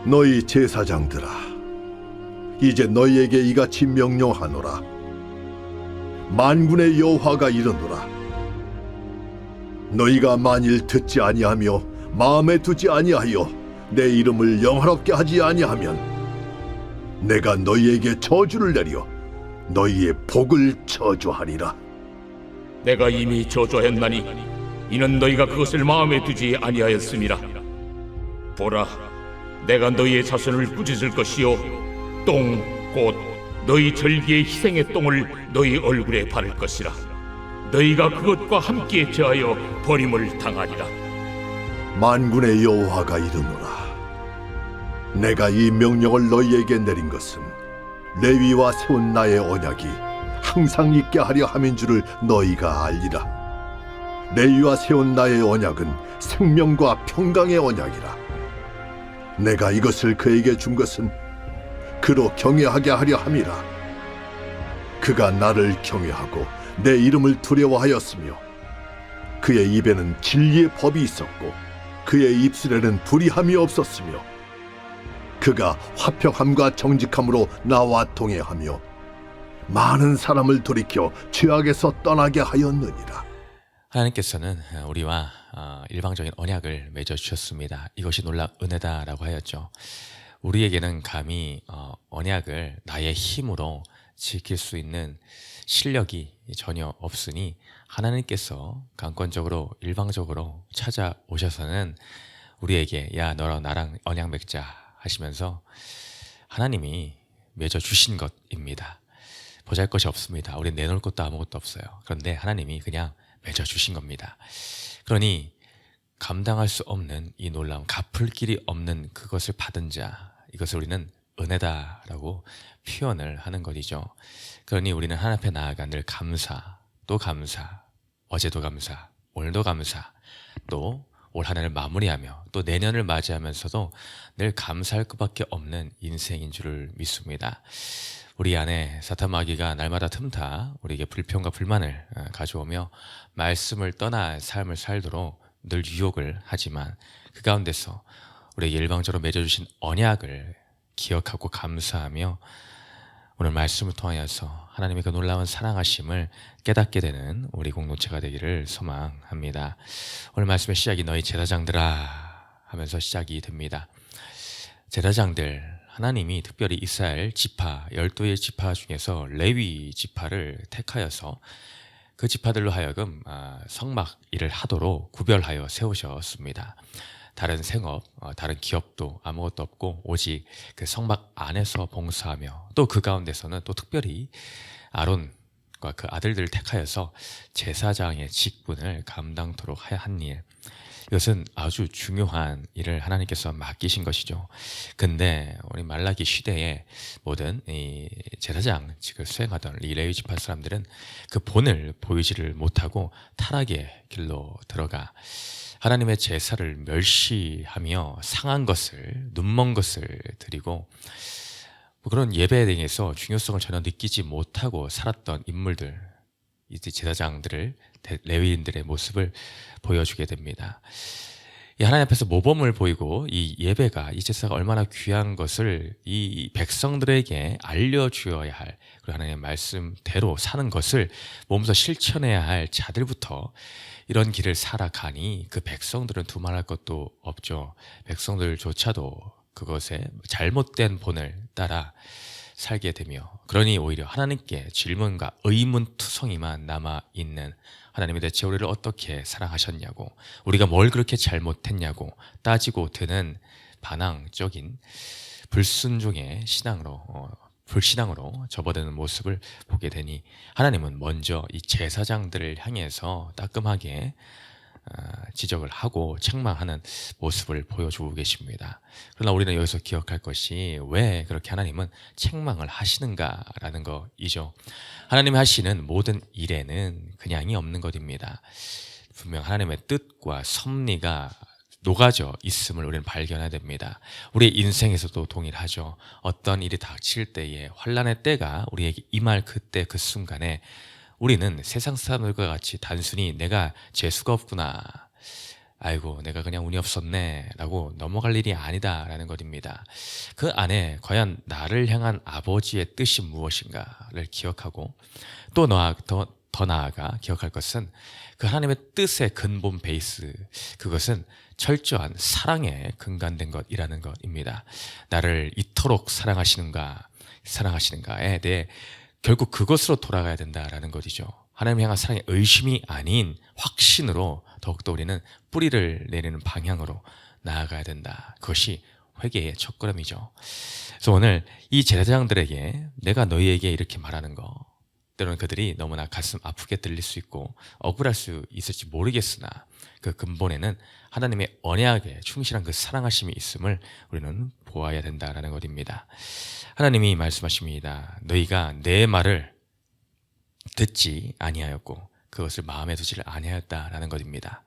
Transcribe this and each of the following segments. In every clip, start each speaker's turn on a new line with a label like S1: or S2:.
S1: 너희 제사장들아, 이제 너희에게 이같이 명령하노라. 만군의 여호와가 이르노라. 너희가 만일 듣지 아니하며 마음에 두지 아니하여 내 이름을 영화롭게 하지 아니하면 내가 너희에게 저주를 내려 너희의 복을 저주하리라.
S2: 내가 이미 저주했나니 이는 너희가 그것을 마음에 두지 아니하였음이라. 보라, 내가 너희의 자손을 꾸짖을 것이요 똥 곧 너희 절기의 희생의 똥을 너희 얼굴에 바를 것이라. 너희가 그것과 함께 제하여 버림을 당하리라.
S1: 만군의 여호와가 이르노라. 내가 이 명령을 너희에게 내린 것은 레위와 세운 나의 언약이 항상 있게 하려 함인 줄을 너희가 알리라. 레위와 세운 나의 언약은 생명과 평강의 언약이라. 내가 이것을 그에게 준 것은 그로 경외하게 하려 함이라. 그가 나를 경외하고 내 이름을 두려워하였으며 그의 입에는 진리의 법이 있었고 그의 입술에는 불의함이 없었으며 그가 화평함과 정직함으로 나와 동행하며 많은 사람을 돌이켜 죄악에서 떠나게 하였느니라.
S3: 하나님께서는 우리와 일방적인 언약을 맺어주셨습니다. 이것이 놀라운 은혜다라고 하였죠. 우리에게는 감히 언약을 나의 힘으로 지킬 수 있는 실력이 전혀 없으니 하나님께서 강권적으로 일방적으로 찾아오셔서는 우리에게 야 너랑 나랑 언약 맺자 하시면서 하나님이 맺어주신 것입니다. 보잘것이 없습니다. 우리 내놓을 것도 아무것도 없어요. 그런데 하나님이 그냥 맺어주신 겁니다. 그러니 감당할 수 없는 이 놀라움, 갚을 길이 없는 그것을 받은 자, 이것을 우리는 은혜다라고 표현을 하는 것이죠. 그러니 우리는 하나님 앞에 나아가 늘 감사, 또 감사, 어제도 감사, 오늘도 감사, 또 올 한 해를 마무리하며 또 내년을 맞이하면서도 늘 감사할 것밖에 없는 인생인 줄을 믿습니다. 우리 안에 사탄 마귀가 날마다 틈타 우리에게 불평과 불만을 가져오며 말씀을 떠나 삶을 살도록 늘 유혹을 하지만 그 가운데서 우리에게 일방적으로 맺어주신 언약을 기억하고 감사하며 오늘 말씀을 통하여서 하나님의 그 놀라운 사랑하심을 깨닫게 되는 우리 공동체가 되기를 소망합니다. 오늘 말씀의 시작이 너희 제사장들아 하면서 시작이 됩니다. 제사장들, 하나님이 특별히 이스라엘 지파, 12의 지파 중에서 레위 지파를 택하여서 그 지파들로 하여금 성막 일을 하도록 구별하여 세우셨습니다. 다른 생업, 다른 기업도 아무것도 없고 오직 그 성막 안에서 봉사하며 또 그 가운데서는 또 특별히 아론과 그 아들들을 택하여서 제사장의 직분을 감당토록 한 일, 이것은 아주 중요한 일을 하나님께서 맡기신 것이죠. 근데 우리 말라기 시대에 모든 이 제사장직을 수행하던 이 레위 지파 사람들은 그 본을 보이지를 못하고 타락의 길로 들어가 하나님의 제사를 멸시하며 상한 것을, 눈먼 것을 드리고 그런 예배에 대해서 중요성을 전혀 느끼지 못하고 살았던 인물들, 이제 제사장들을, 레위인들의 모습을 보여주게 됩니다. 이 하나님 앞에서 모범을 보이고 이 예배가, 이 제사가 얼마나 귀한 것을 이 백성들에게 알려주어야 할, 그리고 하나님의 말씀대로 사는 것을 몸소 실천해야 할 자들부터 이런 길을 살아가니 그 백성들은 두말할 것도 없죠. 백성들조차도 그것에 잘못된 본을 따라 살게 되며, 그러니 오히려 하나님께 질문과 의문투성이만 남아있는, 하나님이 대체 우리를 어떻게 사랑하셨냐고, 우리가 뭘 그렇게 잘못했냐고 따지고 드는 반항적인 불순종의 신앙으로, 불신앙으로 접어드는 모습을 보게 되니 하나님은 먼저 이 제사장들을 향해서 따끔하게 지적을 하고 책망하는 모습을 보여주고 계십니다. 그러나 우리는 여기서 기억할 것이 왜 그렇게 하나님은 책망을 하시는가라는 것이죠. 하나님이 하시는 모든 일에는 그냥이 없는 것입니다. 분명 하나님의 뜻과 섭리가 녹아져 있음을 우리는 발견해야 됩니다. 우리의 인생에서도 동일하죠. 어떤 일이 닥칠 때에, 환난의 때가 우리에게 임할 그때 그 순간에 우리는 세상 사람들과 같이 단순히 내가 재수가 없구나, 아이고 내가 그냥 운이 없었네 라고 넘어갈 일이 아니다라는 것입니다. 그 안에 과연 나를 향한 아버지의 뜻이 무엇인가를 기억하고 또 더 나아가 기억할 것은 그 하나님의 뜻의 근본 베이스, 그것은 철저한 사랑에 근간된 것이라는 것입니다. 나를 이토록 사랑하시는가에 대해 결국 그것으로 돌아가야 된다라는 것이죠. 하나님 향한 사랑의 의심이 아닌 확신으로 더욱더 우리는 뿌리를 내리는 방향으로 나아가야 된다. 그것이 회개의 첫걸음이죠. 그래서 오늘 이 제사장들에게 내가 너희에게 이렇게 말하는 거, 때로는 그들이 너무나 가슴 아프게 들릴 수 있고 억울할 수 있을지 모르겠으나 그 근본에는 하나님의 언약에 충실한 그 사랑하심이 있음을 우리는 보아야 된다라는 것입니다. 하나님이 말씀하십니다. 너희가 내 말을 듣지 아니하였고 그것을 마음에 두지를 아니하였다라는 것입니다.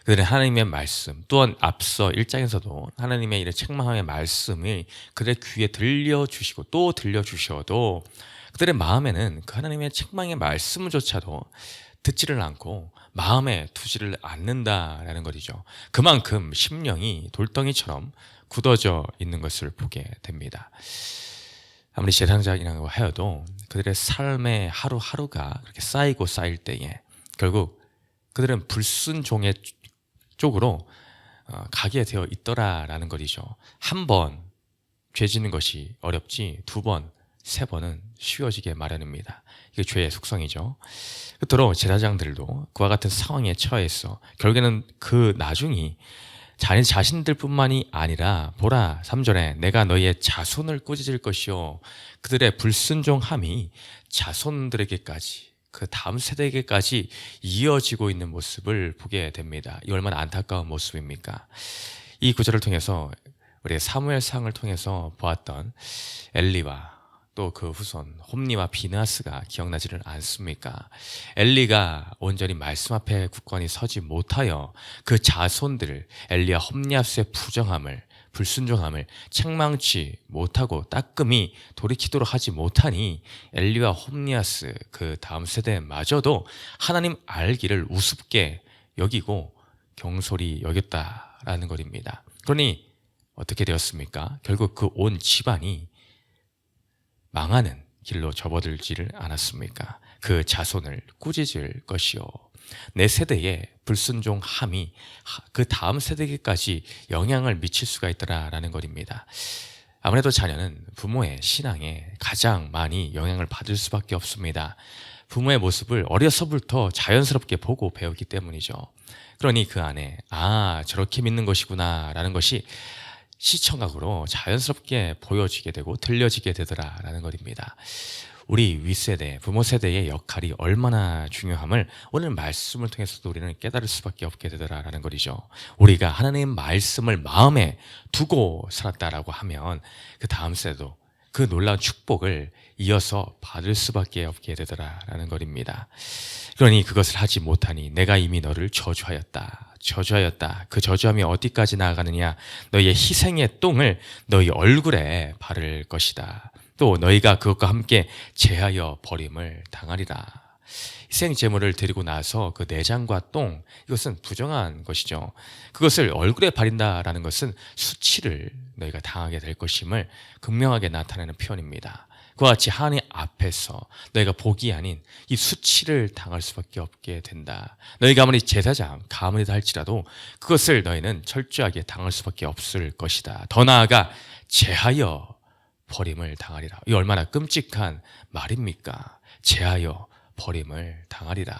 S3: 그들은 하나님의 말씀, 또한 앞서 1장에서도 하나님의 이런 책망의 말씀이 그들의 귀에 들려주시고 또 들려주셔도 그들의 마음에는 그 하나님의 책망의 말씀조차도 듣지를 않고 마음에 두지를 않는다라는 것이죠. 그만큼 심령이 돌덩이처럼 굳어져 있는 것을 보게 됩니다. 아무리 제사장이라고 하여도 그들의 삶의 하루하루가 그렇게 쌓이고 쌓일 때에 결국 그들은 불순종의 쪽으로 가게 되어 있더라라는 것이죠. 한 번 죄 짓는 것이 어렵지 두 번, 세 번은 쉬워지게 마련입니다. 이게 죄의 속성이죠. 끝으로 제사장들도 그와 같은 상황에 처해서 결국에는 그 나중이 자신들뿐만이 아니라 보라 3절에 내가 너희의 자손을 꾸짖을 것이요 그들의 불순종함이 자손들에게까지 그 다음 세대에게까지 이어지고 있는 모습을 보게 됩니다. 이 얼마나 안타까운 모습입니까? 이 구절을 통해서 우리 사무엘상을 통해서 보았던 엘리와 또 그 후손 홈리와 비느하스가 기억나지를 않습니까? 엘리가 온전히 말씀 앞에 굳건히 서지 못하여 그 자손들 엘리와 홈리하스의 불순종함을 책망치 못하고 따끔히 돌이키도록 하지 못하니 엘리와 홈리하스 그 다음 세대마저도 하나님 알기를 우습게 여기고 경솔히 여겼다라는 것입니다. 그러니 어떻게 되었습니까? 결국 그 온 집안이 망하는 길로 접어들지를 않았습니까? 그 자손을 꾸짖을 것이요 내 세대의 불순종함이 그 다음 세대에게까지 영향을 미칠 수가 있더라라는 것입니다. 아무래도 자녀는 부모의 신앙에 가장 많이 영향을 받을 수밖에 없습니다. 부모의 모습을 어려서부터 자연스럽게 보고 배우기 때문이죠. 그러니 그 안에 저렇게 믿는 것이구나 라는 것이 시청각으로 자연스럽게 보여지게 되고 들려지게 되더라라는 것입니다. 우리 윗세대, 부모 세대의 역할이 얼마나 중요함을 오늘 말씀을 통해서도 우리는 깨달을 수밖에 없게 되더라라는 것이죠. 우리가 하나님의 말씀을 마음에 두고 살았다라고 하면 그 다음 세대도 그 놀라운 축복을 이어서 받을 수밖에 없게 되더라라는 것입니다. 그러니 그것을 하지 못하니 내가 이미 너를 저주하였다. 그 저주함이 어디까지 나아가느냐? 너희의 희생의 똥을 너희 얼굴에 바를 것이다. 또 너희가 그것과 함께 제하여 버림을 당하리라. 희생 제물을 드리고 나서 그 내장과 똥, 이것은 부정한 것이죠. 그것을 얼굴에 바린다라는 것은 수치를 너희가 당하게 될 것임을 극명하게 나타내는 표현입니다. 그와 같이 하나님 앞에서 너희가 복이 아닌 이 수치를 당할 수밖에 없게 된다. 너희가 아무리 제사장, 가문이다 할지라도 그것을 너희는 철저하게 당할 수밖에 없을 것이다. 더 나아가 제하여 버림을 당하리라. 이 얼마나 끔찍한 말입니까? 제하여 버림을 당하리라.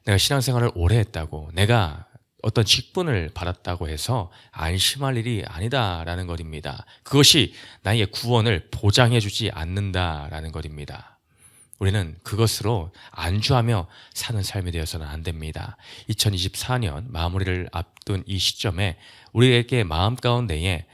S3: 내가 신앙생활을 오래 했다고, 내가 어떤 직분을 받았다고 해서 안심할 일이 아니다라는 것입니다. 그것이 나의 구원을 보장해주지 않는다라는 것입니다. 우리는 그것으로 안주하며 사는 삶이 되어서는 안 됩니다. 2024년 마무리를 앞둔 이 시점에 우리에게 마음 가운데에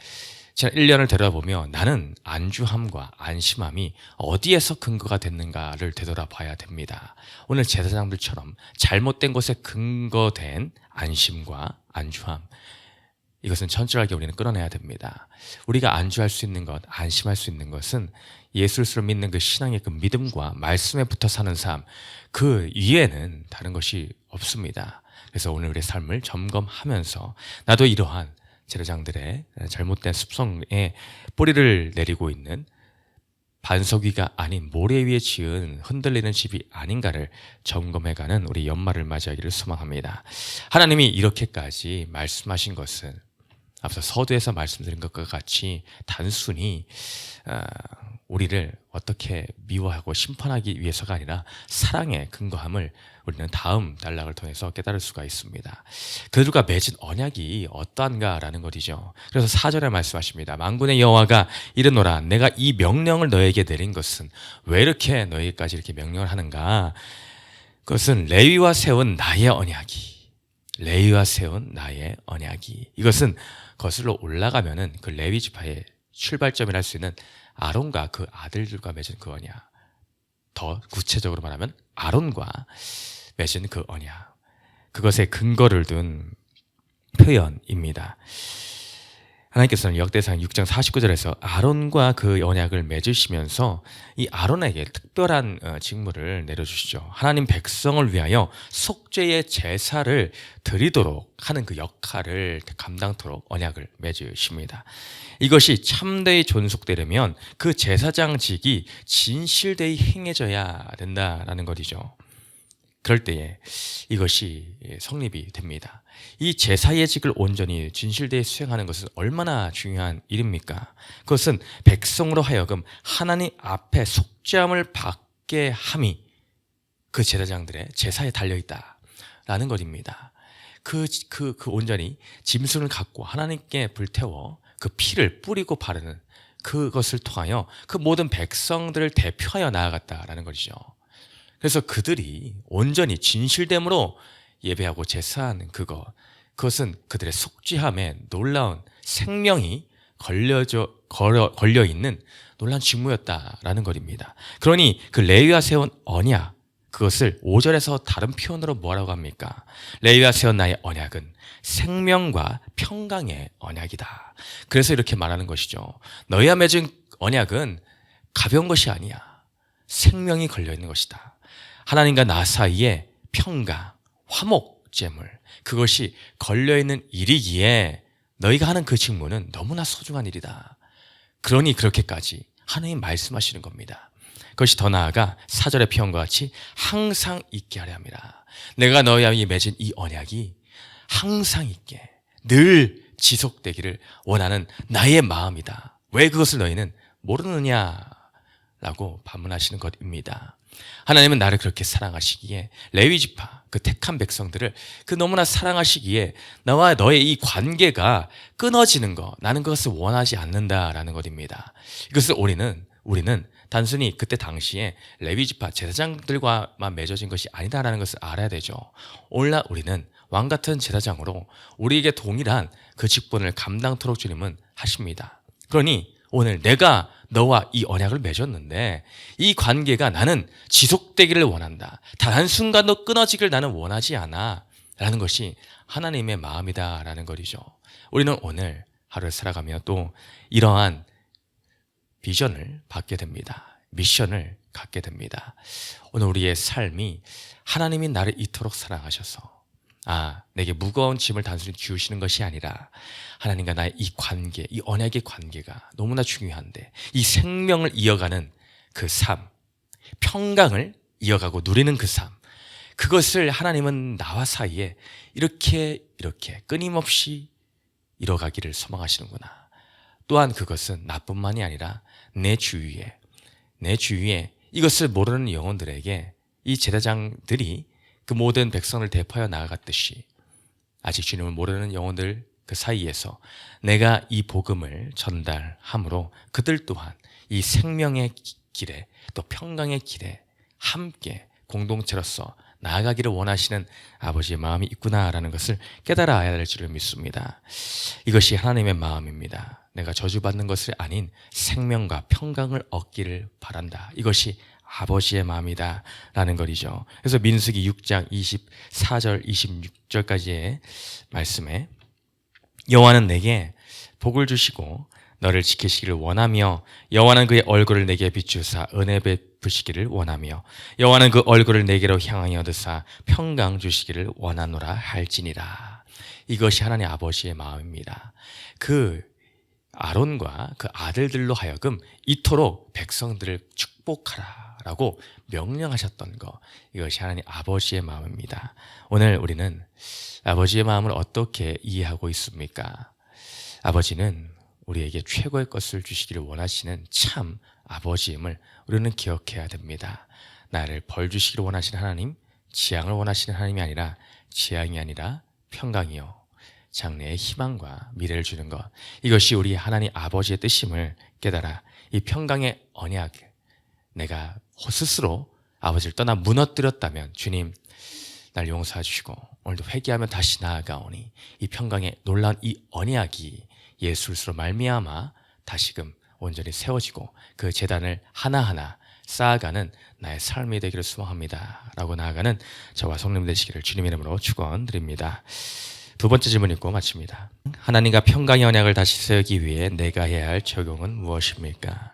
S3: 지난 1년을 되돌아보며 나는 안주함과 안심함이 어디에서 근거가 됐는가를 되돌아봐야 됩니다. 오늘 제사장들처럼 잘못된 것에 근거된 안심과 안주함, 이것은 철저하게 우리는 끊어내야 됩니다. 우리가 안주할 수 있는 것, 안심할 수 있는 것은 예수를 믿는 그 신앙의 그 믿음과 말씀에 붙어 사는 삶, 그 위에는 다른 것이 없습니다. 그래서 오늘 우리의 삶을 점검하면서 나도 이러한 제사장들의 잘못된 습성에 뿌리를 내리고 있는 반석위가 아닌 모래 위에 지은 흔들리는 집이 아닌가를 점검해가는 우리 연말을 맞이하기를 소망합니다. 하나님이 이렇게까지 말씀하신 것은 앞서 서두에서 말씀드린 것과 같이 단순히 우리를 어떻게 미워하고 심판하기 위해서가 아니라 사랑에 근거함을 우리는 다음 단락을 통해서 깨달을 수가 있습니다. 그들과 맺은 언약이 어떠한가라는 것이죠. 그래서 4절에 말씀하십니다. 만군의 여호와가 이르노라 내가 이 명령을 너에게 내린 것은 왜 이렇게 너에게까지 이렇게 명령을 하는가? 그것은 레위와 세운 나의 언약이 이것은 거슬러 올라가면은 그 레위 지파의 출발점이라 할 수 있는 아론과 그 아들들과 맺은 그 언약, 더 구체적으로 말하면 아론과 맺은 그 언약, 그것에 근거를 둔 표현입니다. 하나님께서는 역대상 6장 49절에서 아론과 그 언약을 맺으시면서 이 아론에게 특별한 직무를 내려주시죠. 하나님 백성을 위하여 속죄의 제사를 드리도록 하는 그 역할을 감당토록 언약을 맺으십니다. 이것이 참되이 존속되려면 그 제사장직이 진실되이 행해져야 된다라는 것이죠. 그럴 때에 이것이 성립이 됩니다. 이 제사의 직을 온전히 진실되이 수행하는 것은 얼마나 중요한 일입니까? 그것은 백성으로 하여금 하나님 앞에 속죄함을 받게 함이 그 제사장들의 제사에 달려있다라는 것입니다. 그 온전히 짐승을 갖고 하나님께 불태워 그 피를 뿌리고 바르는 그것을 통하여 그 모든 백성들을 대표하여 나아갔다라는 것이죠. 그래서 그들이 온전히 진실됨으로 예배하고 제사하는 그것은 그들의 속죄함에 놀라운 생명이 걸려있는 놀라운 직무였다라는 것입니다. 그러니 그 레위와 세운 언약, 그것을 5절에서 다른 표현으로 뭐라고 합니까? 레위와 세운 나의 언약은 생명과 평강의 언약이다. 그래서 이렇게 말하는 것이죠. 너희와 맺은 언약은 가벼운 것이 아니야. 생명이 걸려있는 것이다. 하나님과 나 사이에 평강, 화목제물, 그것이 걸려있는 일이기에 너희가 하는 그 직무는 너무나 소중한 일이다. 그러니 그렇게까지 하나님 말씀하시는 겁니다. 그것이 더 나아가 4절의 표현과 같이 항상 있게 하려 합니다. 내가 너희와 맺은 이 언약이 항상 있게 늘 지속되기를 원하는 나의 마음이다. 왜 그것을 너희는 모르느냐라고 반문하시는 것입니다. 하나님은 나를 그렇게 사랑하시기에 레위 지파, 그 택한 백성들을 그 너무나 사랑하시기에 나와 너의 이 관계가 끊어지는 거, 나는 그것을 원하지 않는다라는 것입니다. 이것을 우리는 단순히 그때 당시에 레위 지파 제사장들과만 맺어진 것이 아니다라는 것을 알아야 되죠. 오늘날 우리는 왕 같은 제사장으로 우리에게 동일한 그 직분을 감당토록 주님은 하십니다. 그러니 오늘 내가 너와 이 언약을 맺었는데 이 관계가 나는 지속되기를 원한다. 단 한순간도 끊어지기를 나는 원하지 않아 라는 것이 하나님의 마음이다라는 것이죠. 우리는 오늘 하루를 살아가며 또 이러한 비전을 받게 됩니다. 미션을 갖게 됩니다. 오늘 우리의 삶이 하나님이 나를 이토록 사랑하셔서 내게 무거운 짐을 단순히 지우시는 것이 아니라 하나님과 나의 이 관계, 이 언약의 관계가 너무나 중요한데 이 생명을 이어가는 그 삶, 평강을 이어가고 누리는 그 삶, 그것을 하나님은 나와 사이에 이렇게 끊임없이 이뤄가기를 소망하시는구나. 또한 그것은 나뿐만이 아니라 내 주위에 이것을 모르는 영혼들에게 이 제사장들이 그 모든 백성을 대표하여 나아갔듯이 아직 주님을 모르는 영혼들 그 사이에서 내가 이 복음을 전달함으로 그들 또한 이 생명의 길에 또 평강의 길에 함께 공동체로서 나아가기를 원하시는 아버지의 마음이 있구나라는 것을 깨달아야 될 줄을 믿습니다. 이것이 하나님의 마음입니다. 내가 저주받는 것을 아닌 생명과 평강을 얻기를 바란다. 이것이 아버지의 마음이다 라는 것이죠. 그래서 민수기 6장 24절 26절까지의 말씀에 여호와는 내게 복을 주시고 너를 지키시기를 원하며 여호와는 그의 얼굴을 내게 비추사 은혜 베푸시기를 원하며 여호와는 그 얼굴을 내게로 향하여 드사 평강 주시기를 원하노라 할지니라. 이것이 하나님 아버지의 마음입니다. 그 아론과 그 아들들로 하여금 이토록 백성들을 축복하라라고 명령하셨던 것, 이것이 하나님 아버지의 마음입니다. 오늘 우리는 아버지의 마음을 어떻게 이해하고 있습니까? 아버지는 우리에게 최고의 것을 주시기를 원하시는 참 아버지임을 우리는 기억해야 됩니다. 나를 벌 주시기를 원하시는 하나님, 재앙을 원하시는 하나님이 아니라 재앙이 아니라 평강이요 장래의 희망과 미래를 주는 것, 이것이 우리 하나님 아버지의 뜻임을 깨달아 이 평강의 언약을 내가 스스로 아버지를 떠나 무너뜨렸다면 주님 날 용서해 주시고 오늘도 회개하면 다시 나아가오니 이 평강의 놀라운 이 언약이 예수로 말미암아 다시금 온전히 세워지고 그 제단을 하나하나 쌓아가는 나의 삶이 되기를 소망합니다 라고 나아가는 저와 성님 되시기를 주님의 이름으로 축원드립니다. 두 번째 질문 읽고 마칩니다. 하나님과 평강의 언약을 다시 세우기 위해 내가 해야 할 적용은 무엇입니까?